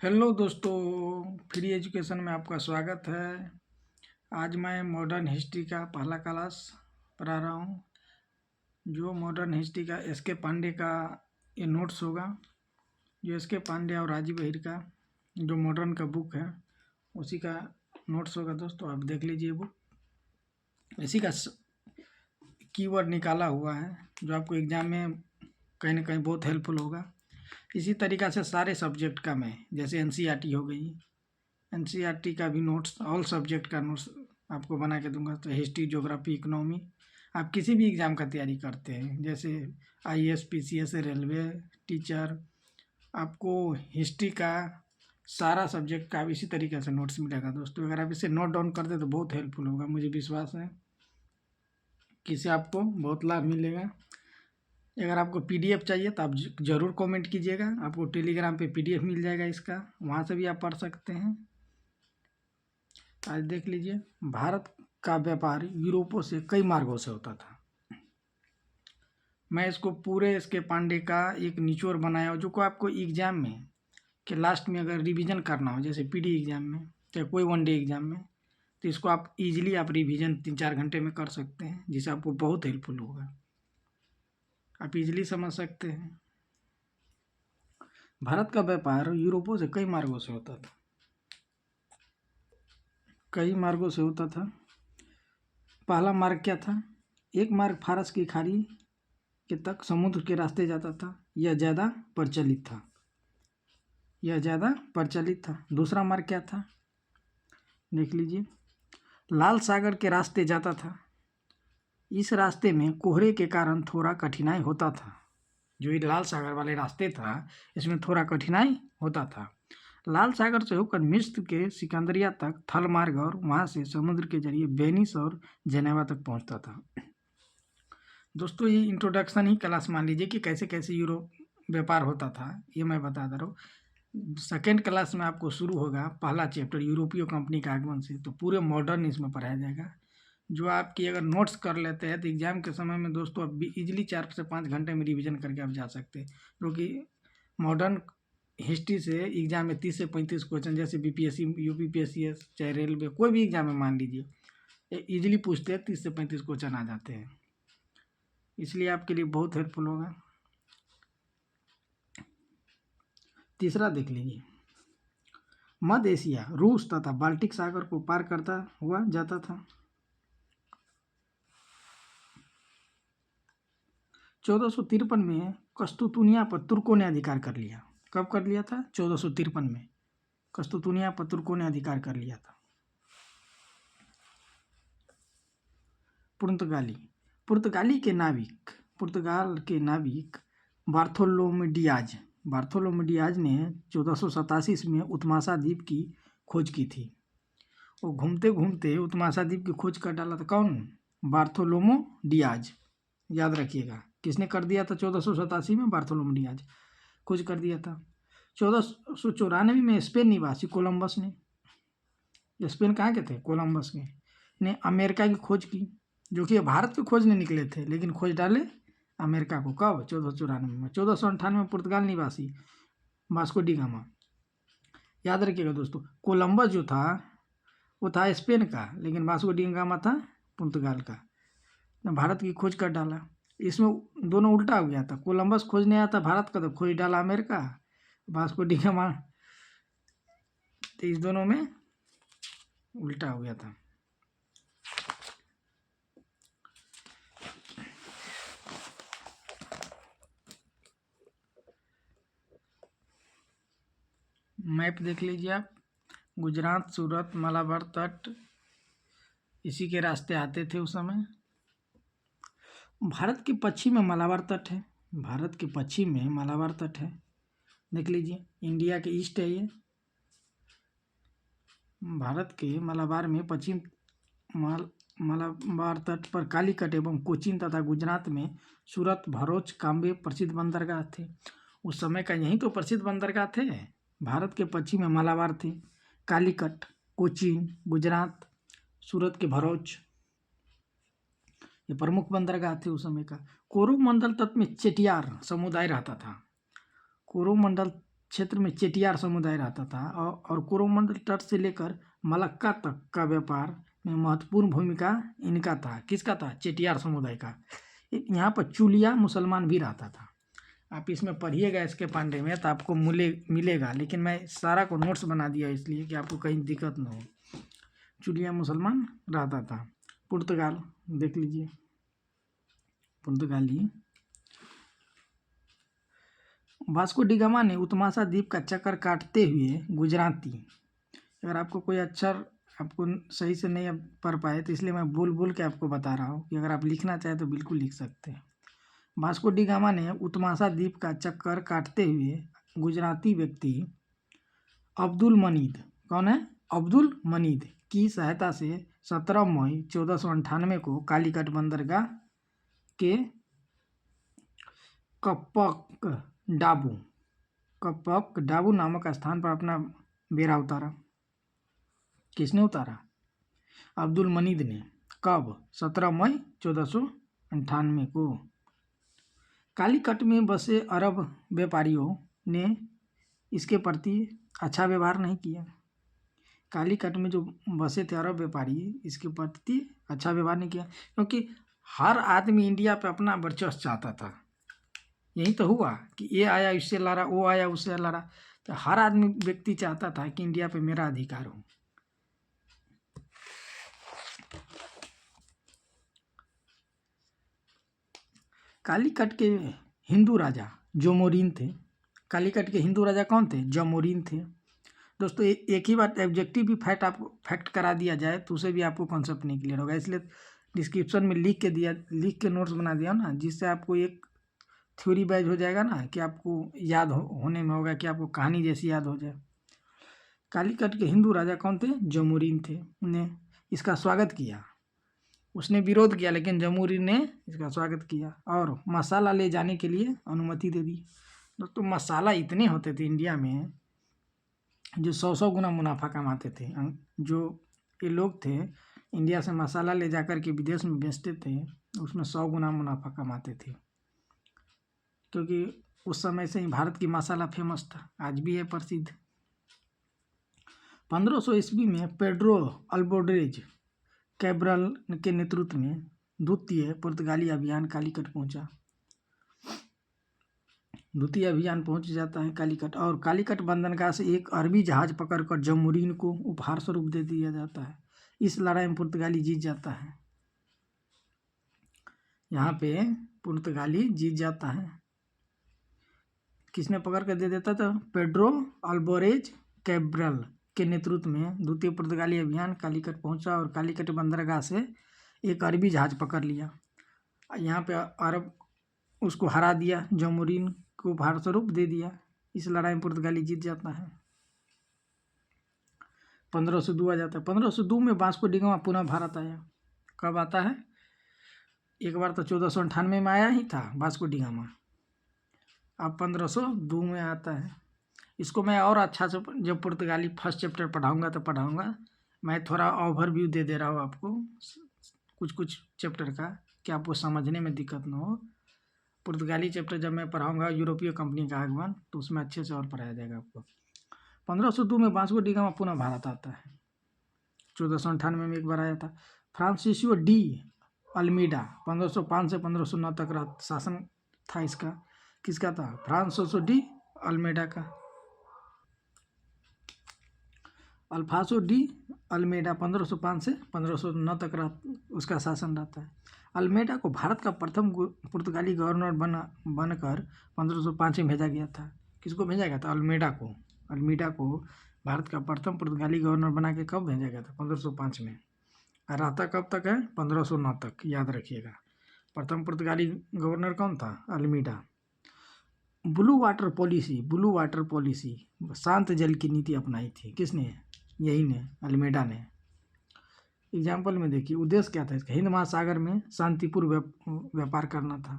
Hello दोस्तों, free education में आपका स्वागत है। आज मैं मॉडर्न हिस्ट्री का पहला क्लास पढ़ा रहा हूँ। जो मॉडर्न हिस्ट्री का एस के पांडे का ये नोट्स होगा। जो एस के पांडे और राजीव अहिर का जो मॉडर्न का बुक है उसी का नोट्स होगा दोस्तों, आप देख लीजिए बुक। इसी का कीवर्ड निकाला हुआ है जो आपको एग्जाम में कहीं ना कहीं बहुत हेल्पफुल होगा। इसी तरीक़ा से सारे सब्जेक्ट का मैं, जैसे एनसीईआरटी हो गई, एनसीईआरटी का भी नोट्स, ऑल सब्जेक्ट का नोट्स आपको बना के दूंगा। तो हिस्ट्री, ज्योग्राफी, इकोनॉमी, आप किसी भी एग्ज़ाम का तैयारी करते हैं जैसे आईएएस, पीसीएस, रेलवे, टीचर, आपको हिस्ट्री का सारा सब्जेक्ट का इसी तरीके से नोट्स मिलेगा दोस्तों। अगर आप इसे नोट डाउन करते तो बहुत हेल्पफुल होगा, मुझे विश्वास है कि इससे आपको बहुत लाभ मिलेगा। अगर आपको पीडीएफ चाहिए तो आप ज़रूर कमेंट कीजिएगा, आपको टेलीग्राम पे पीडीएफ मिल जाएगा इसका, वहाँ से भी आप पढ़ सकते हैं। आज देख लीजिए, भारत का व्यापार यूरोपों से कई मार्गों से होता था। मैं इसको पूरे इसके पांडे का एक निचोड़ बनाया जो को आपको एग्जाम में के लास्ट में अगर रिवीजन करना हो, जैसे पीडी एग्जाम में या कोई वनडे एग्जाम में, तो इसको आप इजीली आप रिवीजन 3-4 घंटे में कर सकते हैं, जिससे आपको बहुत हेल्पफुल होगा, आप इजीली समझ सकते हैं। भारत का व्यापार यूरोपों से कई मार्गों से होता था, कई मार्गों से होता था। पहला मार्ग क्या था? एक मार्ग फारस की खाड़ी के तक समुद्र के रास्ते जाता था, यह ज़्यादा प्रचलित था, यह ज़्यादा प्रचलित था। दूसरा मार्ग क्या था? देख लीजिए, लाल सागर के रास्ते जाता था। इस रास्ते में कोहरे के कारण थोड़ा कठिनाई होता था। जो ये लाल सागर वाले रास्ते था, इसमें थोड़ा कठिनाई होता था। लाल सागर से होकर मिस्र के सिकंदरिया तक थल मार्ग और वहाँ से समुद्र के जरिए वेनिस और जेनेवा तक पहुँचता था। दोस्तों, ये इंट्रोडक्शन ही क्लास मान लीजिए कि कैसे कैसे यूरोप व्यापार होता था, ये मैं बता दे रहा हूँ। सेकेंड क्लास में आपको शुरू होगा पहला चैप्टर यूरोपीय कंपनी का आगमन से, तो पूरे मॉडर्न इसमें पढ़ाया जाएगा। जो आपकी अगर नोट्स कर लेते हैं तो एग्जाम के समय में दोस्तों आप इजीली 4 से 5 घंटे में रिवीजन करके आप जा सकते हैं, क्योंकि मॉडर्न हिस्ट्री से एग्जाम में 30 से 35 क्वेश्चन, जैसे बीपीएससी, यूपीपीएससी, चाहे रेलवे, कोई भी एग्जाम में मान लीजिए इजीली पूछते हैं, 30 से 35 क्वेश्चन आ जाते हैं, इसलिए आपके लिए बहुत हेल्पफुल होगा। तीसरा देख लीजिए, मध्य एशिया, रूस तथा बाल्टिक सागर को पार करता हुआ जाता था। 1453 में कस्तुतुनिया पर तुर्कों ने अधिकार कर लिया। कब कर लिया था? 1453 में कस्तुतुनिया पर तुर्कों ने अधिकार कर लिया था। पुर्तगाली, पुर्तगाल के नाविक बार्थोलोमेडियाज ने 1487 में उत्मासा द्वीप की खोज की थी। वो घूमते घूमते उत्मासा द्वीप की खोज कर डाला था। कौन? बार्थोलोमो डियाज, याद रखिएगा। किसने कर दिया था? 1487 में बार्थोलोमेडियाज खोज कर दिया था। 1494 में स्पेन निवासी कोलंबस ने, स्पेन कहाँ के थे? कोलंबस के ने अमेरिका की खोज की, जो कि भारत की खोजने निकले थे, लेकिन खोज डाले अमेरिका को। कब? 1494 में। 1498 में पुर्तगाल निवासी वास्को डी गामा, याद रखिएगा दोस्तों, कोलंबस जो था वो था स्पेन का, लेकिन वास्को डी गामा था पुर्तगाल का। भारत की खोज कर डाला। इसमें दोनों उल्टा हो गया था, कोलंबस खोजने आया था भारत का, तो खोज डाला अमेरिका। वास्को डी गामा, तो इस दोनों में उल्टा हो गया था। मैप देख लीजिए आप, गुजरात, सूरत, मालाबार तट इसी के रास्ते आते थे उस समय। भारत के पश्चिम में मालाबार तट है, भारत के पश्चिम में मालाबार तट है, देख लीजिए। इंडिया के ईस्ट है ये, भारत के मालाबार में पश्चिम मालाबार तट पर कालीकट एवं कोचीन तथा गुजरात में सूरत, भरूच, काम्बे प्रसिद्ध बंदरगाह थे। उस समय का यही तो प्रसिद्ध बंदरगाह थे। भारत के पश्चिम में मालाबार थे, कालीकट, कोचीन, गुजरात, सूरत के भरूच, ये प्रमुख बंदरगाह थे उस समय का। कोरोमंडल तट में चेटियार समुदाय रहता था। कोरोमंडल क्षेत्र में चेटियार समुदाय रहता था और कोरोमंडल तट से लेकर मलक्का तक का व्यापार में महत्वपूर्ण भूमिका इनका था। किसका था? चेटियार समुदाय का। यहाँ पर चुलिया मुसलमान भी रहता था। आप इसमें पढ़िएगा इसके पांडे में तो आपको मिलेगा, लेकिन मैं सारा को नोट्स बना दिया इसलिए कि आपको कहीं दिक्कत ना हो। चुलिया मुसलमान रहता था। पुर्तगाल देख लीजिए, पुर्तगाली। वास्को डी गामा ने उत्तमाशा द्वीप का चक्कर काटते हुए गुजराती, अगर आपको कोई अक्षर आपको सही से नहीं पढ़ पाए तो इसलिए मैं बोल बोल के आपको बता रहा हूँ कि अगर आप लिखना चाहें तो बिल्कुल लिख सकते हैं। वास्को डी गामा ने उत्तमाशा द्वीप का चक्कर काटते हुए गुजराती व्यक्ति अब्दुल मनीद, कौन है? अब्दुल मनीद की सहायता से 17 मई 1498 को कालीकट बंदरगाह के कपक डाबू नामक स्थान पर अपना बेड़ा उतारा। किसने उतारा? अब्दुल मनीद ने। कब? 17 मई 1498 को। कालीकट में बसे अरब व्यापारियों ने इसके प्रति अच्छा व्यवहार नहीं किया। कालीकट में जो बसे थे अरब व्यापारी, इसके प्रति अच्छा व्यवहार नहीं किया, क्योंकि हर आदमी इंडिया पे अपना वर्चस्व चाहता था। यही तो हुआ कि ये आया इससे लड़ा, वो आया उससे लड़ा, तो हर आदमी व्यक्ति चाहता था कि इंडिया पे मेरा अधिकार हो। कालीकट के हिंदू राजा जमोरीन थे। कालीकट के हिंदू राजा कौन थे? जमोरीन थे। दोस्तों एक ही बात ऑब्जेक्टिव भी फैक्ट करा दिया जाए तो उसे भी आपको कॉन्सेप्ट नहीं क्लियर होगा, इसलिए डिस्क्रिप्शन में लिख के नोट्स बना दिया ना, जिससे आपको एक थ्योरी बैज हो जाएगा ना, कि आपको याद होने में होगा, कि आपको कहानी जैसी याद हो जाए। कालीकट के हिंदू राजा कौन थे? जमोरीन थे। ने इसका स्वागत किया। उसने विरोध किया लेकिन जमोरीन ने इसका स्वागत किया और मसाला ले जाने के लिए अनुमति दे दी। दोस्तों मसाला इतने होते थे इंडिया में जो 100 गुना मुनाफा कमाते थे। जो ये लोग थे इंडिया से मसाला ले जाकर के विदेश में बेचते थे, उसमें 100 गुना मुनाफा कमाते थे, क्योंकि उस समय से ही भारत की मसाला फेमस था, आज भी है प्रसिद्ध। 1500 ईस्वी में पेड्रो अल्बोड्रेज कैब्रल के नेतृत्व में द्वितीय पुर्तगाली अभियान कालीकट पहुंचा। द्वितीय अभियान पहुंच जाता है कालीकट, और कालीकट बंदरगाह से एक अरबी जहाज पकड़कर जमोरीन को उपहार स्वरूप दे दिया जाता है। इस लड़ाई में पुर्तगाली जीत जाता है। यहाँ पे पुर्तगाली जीत जाता है। किसने पकड़ कर दे देता था? पेड्रो अल्बोरेज कैब्रल के नेतृत्व में द्वितीय पुर्तगाली अभियान कालीकट पहुंचा और कालीकट बंदरगाह से एक अरबी जहाज पकड़ लिया। यहाँ पे अरब उसको हरा दिया, जमोरीन को उपहार स्वरूप दे दिया। इस लड़ाई में पुर्तगाली जीत जाता है। 1502 आ जाता है। 1502 में वास्को डी गामा पुनः भारत आया। कब आता है? एक बार तो 1498 में आया ही था वास्को डी गामा, अब 1502 में आता है। इसको मैं और अच्छा से जब पुर्तगाली फर्स्ट चैप्टर पढ़ाऊँगा तो पढ़ाऊँगा। मैं थोड़ा ओवरव्यू दे रहा हूँ आपको कुछ चैप्टर का, कि आपको समझने में दिक्कत ना हो। पुर्तगाली चैप्टर जब मैं पढ़ाऊँगा यूरोपीय कंपनी का आगमन, तो उसमें अच्छे से और पढ़ाया जाएगा आपको। 1502 में वास्को डी गामा पुनः भारत आता है। 1498 में एक बार आया था। फ्रांसिस्को डी अल्मीडा 1505 से 1509 तक शासन था इसका। किसका था? फ्रांसिस्को डी अल्मीडा का। अल्फासो डी अल्मेडा 1505 से 1509 तक उसका शासन रहता है। अल्मेडा को भारत का प्रथम पुर्तगाली गवर्नर बनकर 1505 में भेजा गया था। किसको भेजा गया था? अल्मीडा को भारत का प्रथम पुर्तगाली गवर्नर बना के कब भेजा गया था? 1505 में। और रहता कब तक है? 1509 तक, याद रखिएगा। प्रथम पुर्तगाली गवर्नर कौन था? अल्मीडा। ब्लू वाटर पॉलिसी, शांत जल की नीति अपनाई थी। किसने? यही ने, अल्मेडा ने। एग्जाम्पल में देखिए उद्देश्य क्या था इसका? हिंद महासागर में शांतिपूर्ण व्यापार करना था।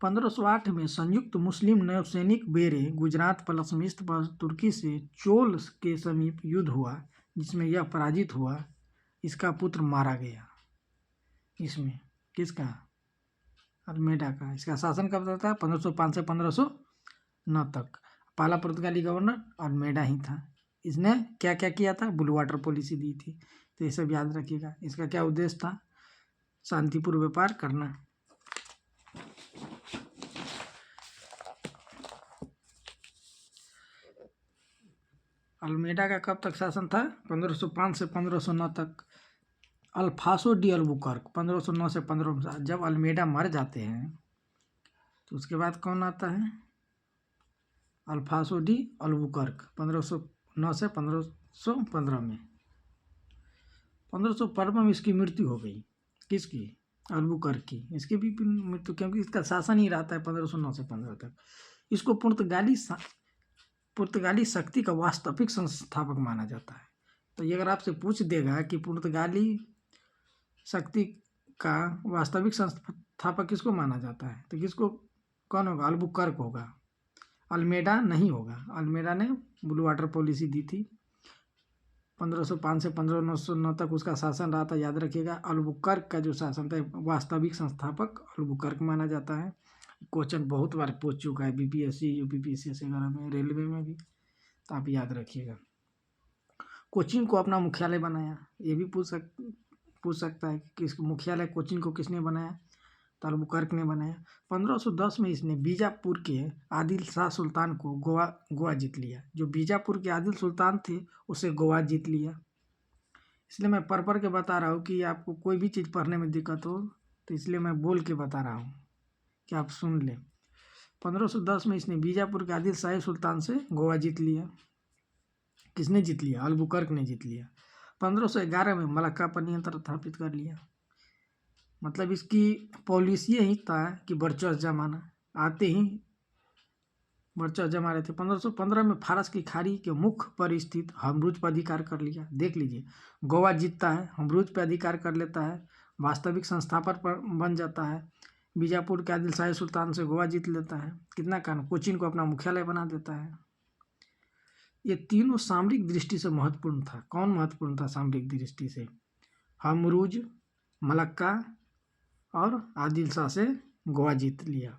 1508 में संयुक्त मुस्लिम नौसैनिक बेरे गुजरात पलसमिस्त पर तुर्की से चोल के समीप युद्ध हुआ, जिसमें यह पराजित हुआ। इसका पुत्र मारा गया। इसमें किसका? अल्मेडा का। इसका शासन कब था? 1505 से 1509 तक। पहला पुर्तगाली गवर्नर अल्मेडा ही था। इसने क्या क्या किया था? ब्लू वाटर पॉलिसी दी थी। तो ये सब याद रखिएगा। इसका क्या उद्देश्य था? शांतिपूर्ण व्यापार करना। अल्मेडा का कब तक शासन था? 1505 से 1509 तक। अल्फासो डी अल्बुकर्क 1509 से 1507। जब अल्मेडा मर जाते हैं तो उसके बाद कौन आता है? अल्फासो डी अल्बुकर्क 1509 से 1515 में। 1515 में इसकी मृत्यु हो गई। किसकी? अल्बुकर्क की। इसकी भी मृत्यु, क्योंकि इसका शासन ही रहता है 1509 से 15 तक। इसको पुर्तगाली शक्ति का वास्तविक संस्थापक माना जाता है। तो ये अगर आपसे पूछ देगा कि पुर्तगाली शक्ति का वास्तविक संस्थापक किसको माना जाता है, तो किसको, कौन होगा? अल्बुकर्क होगा, अल्मेडा नहीं होगा। अल्मेडा ने ब्लू वाटर पॉलिसी दी थी। 1505 से 1509 तक उसका शासन रहा था, याद रखिएगा। अल्बुकर्क का जो शासन था, वास्तविक संस्थापक अल्बुकर्क माना जाता है। क्वेश्चन बहुत बार पूछ चुका है बीपीएससी, यूपीपीएससी वगैरह में, रेलवे में भी, तो आप याद रखिएगा। कोचीन को अपना मुख्यालय बनाया, ये भी पूछ सकता है कि इसको मुख्यालय कोचीन को किसने बनाया? तो अल्बुकर्क ने बनाया। 1510 में इसने बीजापुर के आदिल शाह सुल्तान को गोवा जीत लिया। जो बीजापुर के आदिल सुल्तान थे उसे गोवा जीत लिया। इसलिए मैं पढ़ के बता रहा हूँ कि आपको कोई भी चीज़ पढ़ने में दिक्कत हो तो इसलिए मैं बोल के बता रहा हूँ कि आप सुन लें। 1510 में इसने बीजापुर के आदिल शाही सुल्तान से गोवा जीत लिया। किसने जीत लिया? अल्बुकर्क ने जीत लिया। 1511 में मलक्का पर नियंत्रण स्थापित कर लिया। मतलब इसकी पॉलिसी यही था कि वर्चस्व जमाना, आते ही वर्चस्व जमा रहे थे। 1515 में फारस की खाड़ी के मुख पर स्थित हमरूज पर अधिकार कर लिया। देख लीजिए, गोवा जीतता है, हमरूज पर अधिकार कर लेता है, वास्तविक संस्थापक पर बन जाता है। बीजापुर के आदिल शाही सुल्तान से गोवा जीत लेता है। कितना काम, कोचीन को अपना मुख्यालय बना देता है। ये तीनों सामरिक दृष्टि से महत्वपूर्ण था। कौन महत्वपूर्ण था सामरिक दृष्टि से? हमरूज, मलक्का और आदिल शाह से गोवा जीत लिया।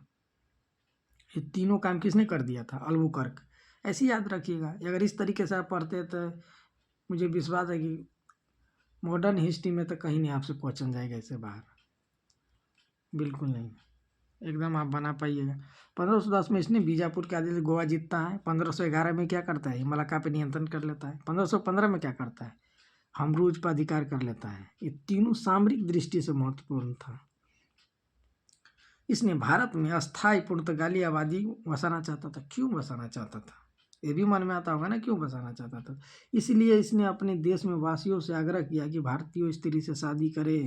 ये तीनों काम किसने कर दिया था? अल्बुकर्क। ऐसे याद रखिएगा। अगर इस तरीके से आप पढ़ते तो मुझे विश्वास है कि मॉडर्न हिस्ट्री में तो कहीं नहीं आपसे क्वेश्चन जाएगा इससे बाहर, बिल्कुल नहीं, एकदम आप बना पाइएगा। 1510 में इसने बीजापुर के आदिल गोवा जीतता है। 1511 में क्या करता है? मलक्का पे नियंत्रण कर लेता है। 1515 में क्या करता है? हमरूज पर अधिकार कर लेता है। ये तीनों सामरिक दृष्टि से महत्वपूर्ण था। इसने भारत में अस्थायी पुर्तगाली आबादी बसाना चाहता था। क्यों बसाना चाहता था? ये भी मन में आता होगा ना, क्यों बसाना चाहता था? इसलिए इसने अपने देश में वासियों से आग्रह किया कि भारतीय स्त्री से शादी करे।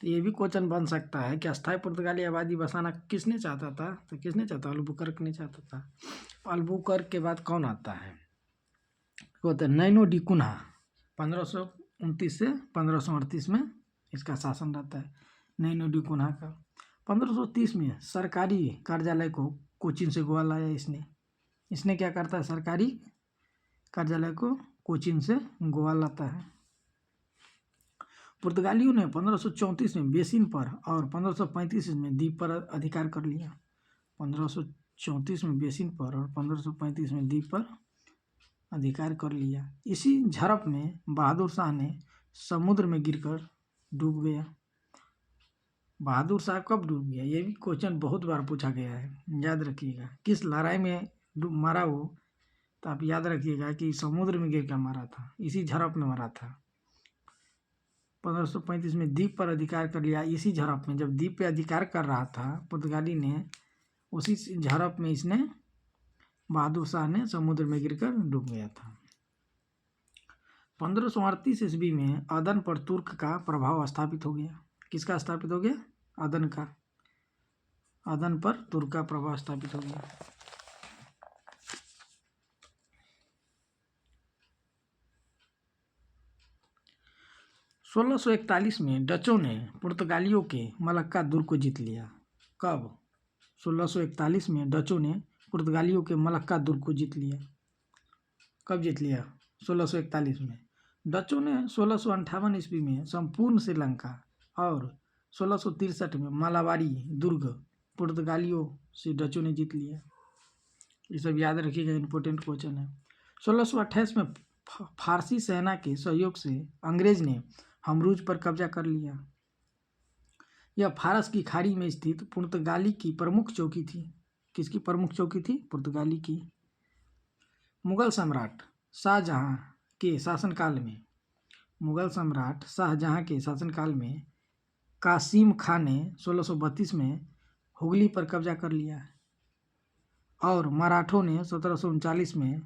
तो ये भी क्वेश्चन बन सकता है कि अस्थायी पुर्तगाली आबादी बसाना किसने चाहता था? तो किसने चाहता? अल्बुकर्क ने चाहता था। अल्बुकर्क के बाद कौन आता है? वो तो नैनो डी कुन्हा 1529 से 1538 में इसका शासन रहता है। नैनो डी कुन्हा का 1530 में सरकारी कार्यालय को कोचीन से गोवा लाया इसने क्या करता है? सरकारी कार्यालय को कोचीन से गोवा लाता है। पुर्तगालियों ने 1534 में बेसिन पर और 1535 में द्वीप पर अधिकार कर लिया। 1534 में बेसिन पर और 1535 में द्वीप पर अधिकार कर लिया। इसी झड़प में बहादुर शाह ने समुद्र में गिरकर डूब गया। बहादुर शाह कब डूब गया? ये भी क्वेश्चन बहुत बार पूछा गया है, याद रखिएगा। किस लड़ाई में मरा वो? तो आप याद रखिएगा कि समुद्र में गिर कर मरा था, इसी झड़प में मरा था। 1535 में द्वीप पर अधिकार कर लिया। इसी झड़प में, जब द्वीप पे अधिकार कर रहा था पुर्तगाली ने, उसी झड़प में इसने बहादुर शाह ने समुद्र में गिरकर डूब गया था। 1538 ईस्वी में अदन पर तुर्क का प्रभाव स्थापित हो गया। किसका स्थापित हो गया? अदन का। अदन पर तुर्क का प्रभाव स्थापित हो गया। सोलह 1341 में डचों ने पुर्तगालियों के मलक्का दुर्ग को जीत लिया। कब? 1641 में डचों ने पुर्तगालियों के मलक्का दुर्ग को जीत लिया। कब जीत लिया? 1641 में। डचों ने 1658 ईस्वी में संपूर्ण श्रीलंका और 1663 में मालाबारी दुर्ग पुर्तगालियों से डचों ने जीत लिया। ये सब याद रखिएगा, इम्पोर्टेंट क्वेश्चन है। 1628 में फारसी सेना के सहयोग से अंग्रेज ने हमरूज पर कब्जा कर लिया। यह फारस की खाड़ी में स्थित पुर्तगाली की प्रमुख चौकी थी। किसकी प्रमुख चौकी थी? पुर्तगाली की। मुगल सम्राट शाहजहां के शासनकाल में कासिम खान ने 1632 में हुगली पर कब्जा कर लिया और मराठों ने 1739 में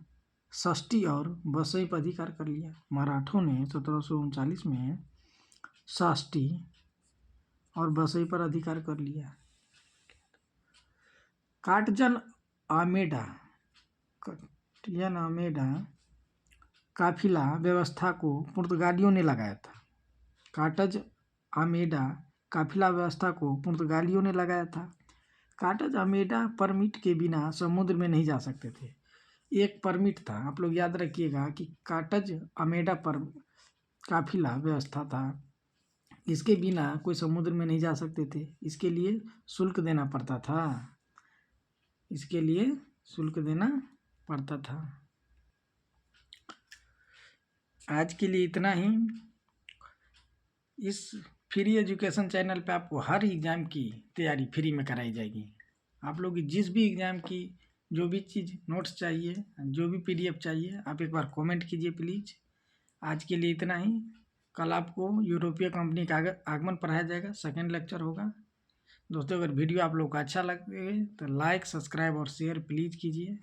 षष्ठी और बसई पर अधिकार कर लिया। मराठों ने 1739 में षष्ठी और बसई पर अधिकार कर लिया। काटजन आमेडा काफिला व्यवस्था को पुर्तगालियों ने लगाया था। काटज आमेडा काफिला व्यवस्था को पुर्तगालियों ने लगाया था। काटज आमेडा परमिट के बिना समुद्र में नहीं जा सकते थे। एक परमिट था, आप लोग याद रखिएगा कि काटज आमेडा पर काफिला व्यवस्था था, इसके बिना कोई समुद्र में नहीं जा सकते थे। इसके लिए शुल्क देना पड़ता था। आज के लिए इतना ही। इस फ्री एजुकेशन चैनल पे आपको हर एग्ज़ाम की तैयारी फ्री में कराई जाएगी। आप लोग जिस भी एग्ज़ाम की जो भी चीज़ नोट्स चाहिए, जो भी PDF चाहिए, आप एक बार कमेंट कीजिए प्लीज़। आज के लिए इतना ही। कल आपको यूरोपीय कंपनी का आगमन पढ़ाया जाएगा, सेकेंड लेक्चर होगा। दोस्तों, अगर वीडियो आप लोग को अच्छा लगे तो लाइक, सब्सक्राइब और शेयर प्लीज़ कीजिए।